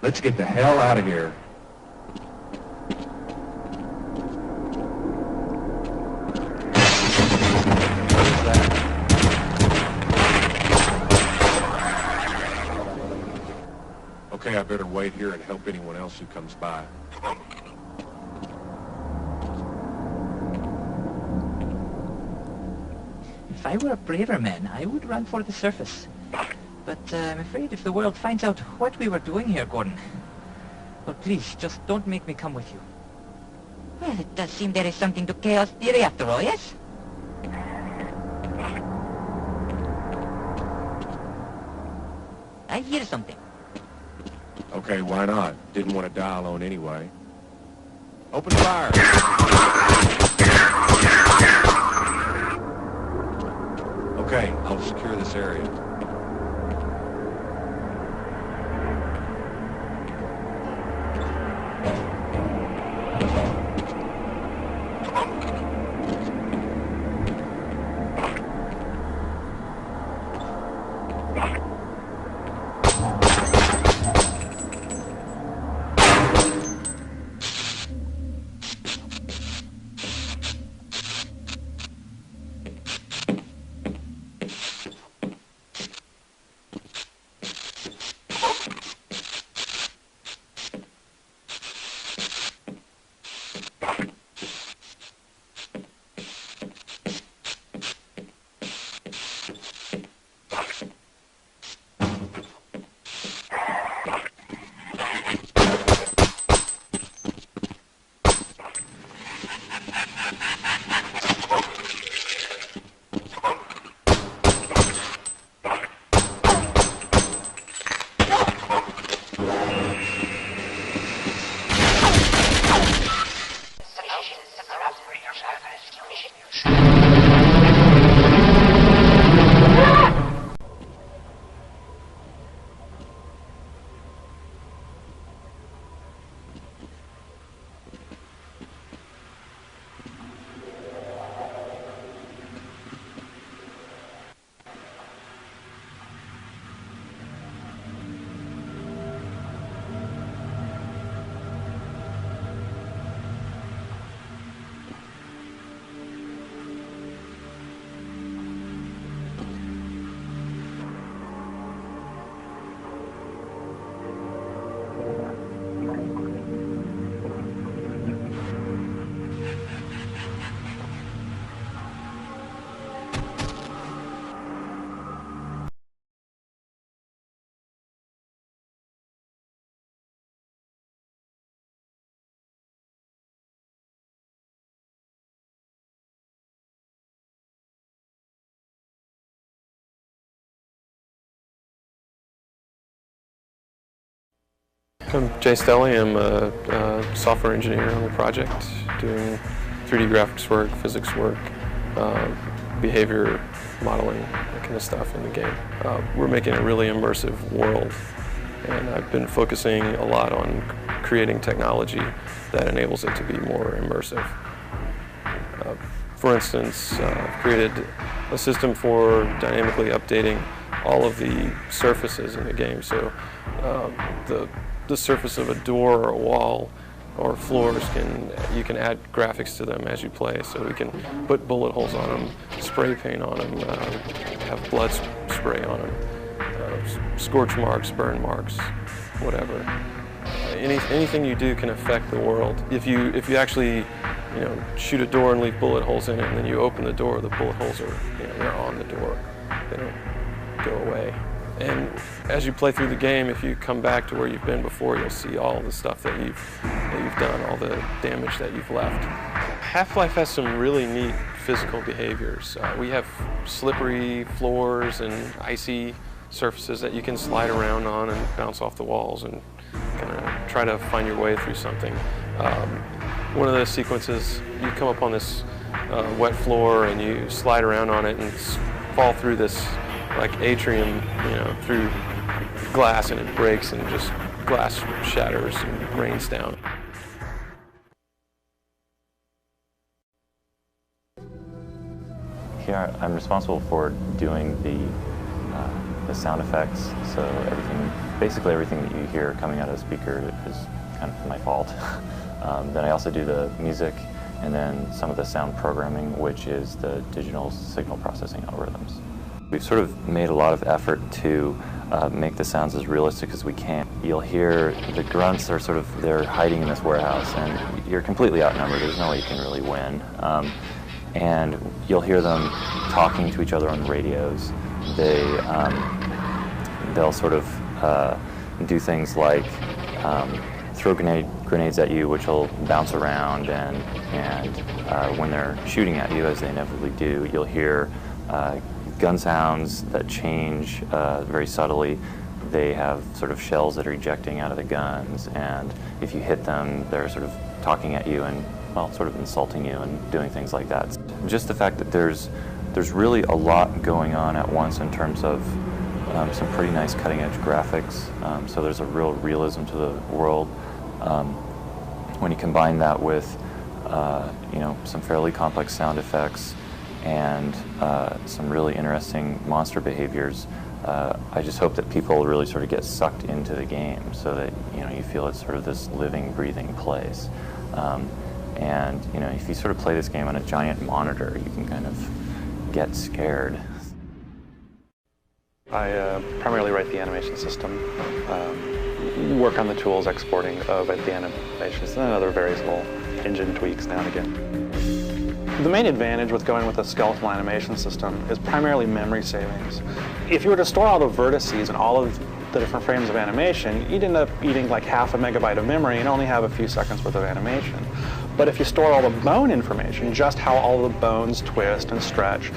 Let's get the hell out of here. What is that? Okay, I better wait here and help anyone else who comes by. If I were a braver man, I would run for the surface. But I'm afraid if the world finds out what we were doing here, Gordon... Well, please, just don't make me come with you. Well, it does seem there is something to chaos theory after all, yes? I hear something. Okay, why not? Didn't want to die alone anyway. Open fire! Okay, I'll secure this area. I'm Jay Stelly. I'm a software engineer on the project, doing 3D graphics work, physics work, behavior modeling, that kind of stuff in the game. We're making a really immersive world, and I've been focusing a lot on creating technology that enables it to be more immersive. For instance, I've created a system for dynamically updating all of the surfaces in the game. So the surface of a door or a wall or floors, you can add graphics to them as you play. So we can put bullet holes on them, spray paint on them, have blood spray on them, scorch marks, burn marks, whatever. Anything you do can affect the world. If you actually shoot a door and leave bullet holes in it, and then you open the door, the bullet holes are they're on the door. They don't go away. And as you play through the game, if you come back to where you've been before, you'll see all the stuff that you've done, all the damage that you've left. Half-Life has some really neat physical behaviors. We have slippery floors and icy surfaces that you can slide around on and bounce off the walls and kind of try to find your way through something. One of the sequences, you come up on this wet floor and you slide around on it and fall through this like atrium, through glass, and it breaks and just glass shatters and rains down. Here I'm responsible for doing the the sound effects. So basically everything that you hear coming out of the speaker is kind of my fault. Then I also do the music, and then some of the sound programming, which is the digital signal processing algorithms. We've sort of made a lot of effort to make the sounds as realistic as we can. You'll hear the grunts are they're hiding in this warehouse, and you're completely outnumbered. There's no way you can really win. And you'll hear them talking to each other on radios. They'll sort of do things like throw grenades at you, which will bounce around, and when they're shooting at you, as they inevitably do, you'll hear gun sounds that change very subtly. They have sort of shells that are ejecting out of the guns, and if you hit them, they're sort of talking at you and, well, sort of insulting you and doing things like that. Just the fact that there's really a lot going on at once in terms of some pretty nice cutting-edge graphics. So there's a real realism to the world. When you combine that with some fairly complex sound effects and some really interesting monster behaviors, I just hope that people really sort of get sucked into the game, so that you feel it's sort of this living, breathing place. And if you sort of play this game on a giant monitor, you can kind of get scared. I primarily write the animation system, work on the tools exporting of the animations, and other various little engine tweaks now and again. The main advantage with going with a skeletal animation system is primarily memory savings. If you were to store all the vertices and all of the different frames of animation, you'd end up eating like half a megabyte of memory and only have a few seconds worth of animation. But if you store all the bone information, just how all the bones twist and stretch,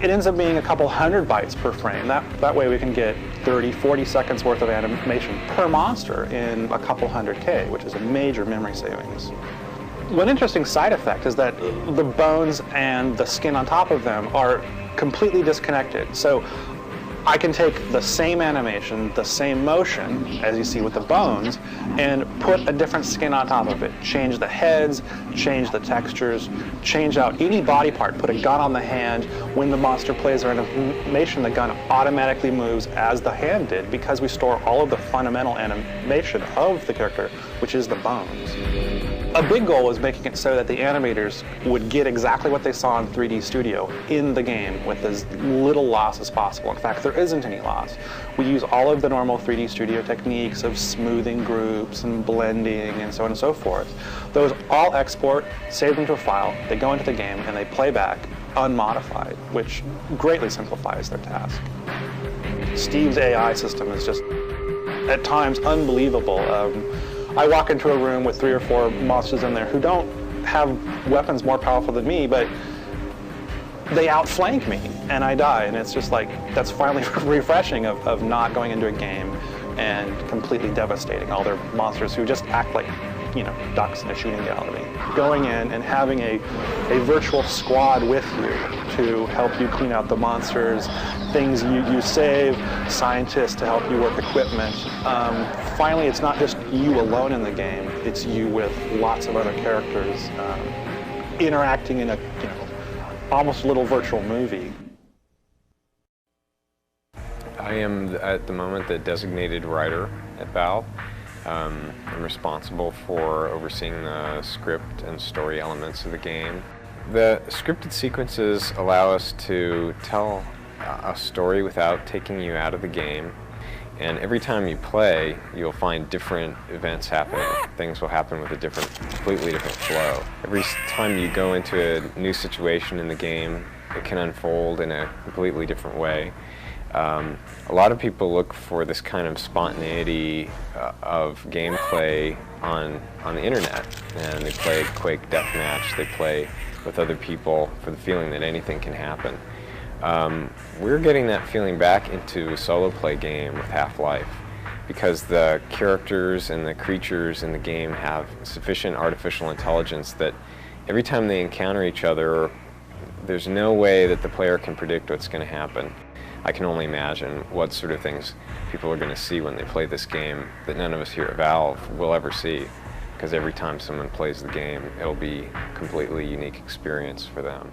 it ends up being a couple hundred bytes per frame. That way we can get 30, 40 seconds worth of animation per monster in a couple hundred K, which is a major memory savings. One interesting side effect is that the bones and the skin on top of them are completely disconnected. So I can take the same animation, the same motion, as you see with the bones, and put a different skin on top of it. Change the heads, change the textures, change out any body part, put a gun on the hand. When the monster plays their animation, the gun automatically moves as the hand did, because we store all of the fundamental animation of the character, which is the bones. A big goal was making it so that the animators would get exactly what they saw in 3D Studio in the game with as little loss as possible. In fact, there isn't any loss. We use all of the normal 3D Studio techniques of smoothing groups and blending and so on and so forth. Those all export, save them to a file, they go into the game, and they play back unmodified, which greatly simplifies their task. Steve's AI system is just, at times, unbelievable. I walk into a room with 3 or 4 monsters in there who don't have weapons more powerful than me, but they outflank me and I die, and it's just like, that's finally refreshing of not going into a game and completely devastating all their monsters who just act like, ducks in a shooting gallery. Going in and having a virtual squad with you to help you clean out the monsters, things you save, scientists to help you work equipment. Finally, it's not just you alone in the game, it's you with lots of other characters interacting in a almost a little virtual movie. I am, at the moment, the designated writer at Valve. I'm responsible for overseeing the script and story elements of the game. The scripted sequences allow us to tell a story without taking you out of the game. And every time you play, you'll find different events happening. Things will happen with a completely different flow. Every time you go into a new situation in the game, it can unfold in a completely different way. A lot of people look for this kind of spontaneity of gameplay on the internet, and they play Quake Deathmatch, they play with other people for the feeling that anything can happen. We're getting that feeling back into a solo play game with Half-Life, because the characters and the creatures in the game have sufficient artificial intelligence that every time they encounter each other, there's no way that the player can predict what's going to happen. I can only imagine what sort of things people are going to see when they play this game that none of us here at Valve will ever see, because every time someone plays the game, it'll be a completely unique experience for them.